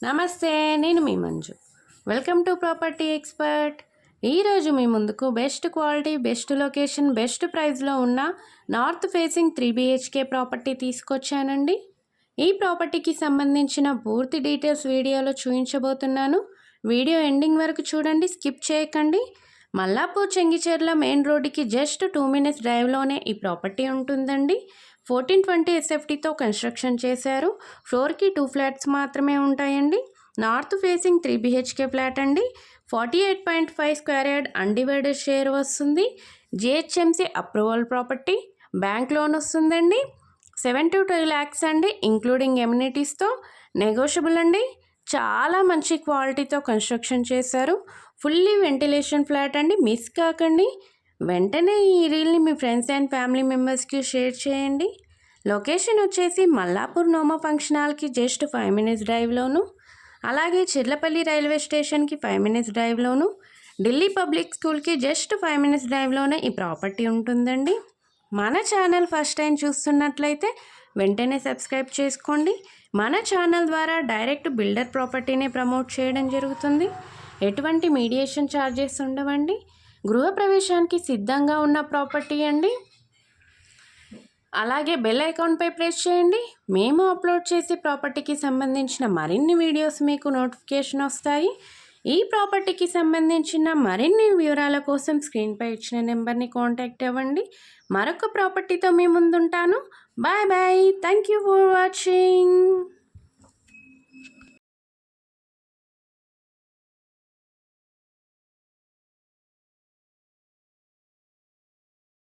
నమస్తే, నేను మీ Manju. Welcome to property expert. ఈరోజు మీ ముందుకు best quality, best location, best ప్రైస్లో ఉన్న నార్త్ ఫేసింగ్ 3 BHK ప్రాపర్టీ తీసుకొచ్చానండి. ఈ ప్రాపర్టీకి సంబంధించిన పూర్తి డీటెయిల్స్ వీడియోలో చూపించబోతున్నాను. వీడియో ఎండింగ్ వరకు చూడండి, స్కిప్ చేయకండి. మల్లాపూర్ చెంగిచెర్ల మెయిన్ రోడ్డుకి జస్ట్ 2 minutes డ్రైవ్లోనే ఈ ప్రాపర్టీ ఉంటుందండి. 1420 SFTతో కన్స్ట్రక్షన్ చేశారు. ఫ్లోర్కి 2 ఫ్లాట్స్ మాత్రమే ఉంటాయండి. నార్త్ ఫేసింగ్ 3 BHK ఫ్లాట్ అండి. 48.5 స్క్వేర్ యార్డ్ అన్డివైడెడ్ షేర్ వస్తుంది. GHMC approval property, bank loan వస్తుందండి. 7 to 12 lakhs అండి, ఇంక్లూడింగ్ ఎమ్యూనిటీస్తో. నెగోషియబుల్ అండి. చాలా మంచి క్వాలిటీతో కన్స్ట్రక్షన్ చేశారు. ఫుల్లీ వెంటిలేషన్ ఫ్లాట్ అండి, మిస్ కాకండి. వెంటనే ఈ రీల్ని మీ ఫ్రెండ్స్ అండ్ ఫ్యామిలీ మెంబర్స్కి షేర్ చేయండి. లొకేషన్ వచ్చేసి మల్లాపూర్ నోమా ఫంక్షన్ హాల్కి జస్ట్ 5 minutes డ్రైవ్లోను, అలాగే చిర్లపల్లి రైల్వే స్టేషన్కి 5 minutes డ్రైవ్లోను, ఢిల్లీ పబ్లిక్ స్కూల్కి జస్ట్ 5 minutes డ్రైవ్లోనే ఈ ప్రాపర్టీ ఉంటుందండి. మన ఛానల్ ఫస్ట్ టైం చూస్తున్నట్లయితే వెంటనే సబ్స్క్రైబ్ చేసుకోండి. మన ఛానల్ ద్వారా డైరెక్ట్ బిల్డర్ ప్రాపర్టీనే ప్రమోట్ చేయడం జరుగుతుంది. ఎటువంటి మీడియేషన్ ఛార్జెస్ ఉండవండి. గృహప్రవేశానికి సిద్ధంగా ఉన్న ప్రాపర్టీ అండి. అలాగే బెల్ ఐకాన్పై ప్రెస్ చేయండి. మేము అప్లోడ్ చేసే ప్రాపర్టీకి సంబంధించిన మరిన్ని వీడియోస్ మీకు నోటిఫికేషన్ వస్తాయి. ఈ ప్రాపర్టీకి సంబంధించిన మరిన్ని వివరాల కోసం స్క్రీన్పై ఇచ్చిన నెంబర్ని కాంటాక్ట్ అవ్వండి. మరొక ప్రాపర్టీతో మీ ముందుంటాను. Bye bye. Thank you for watching.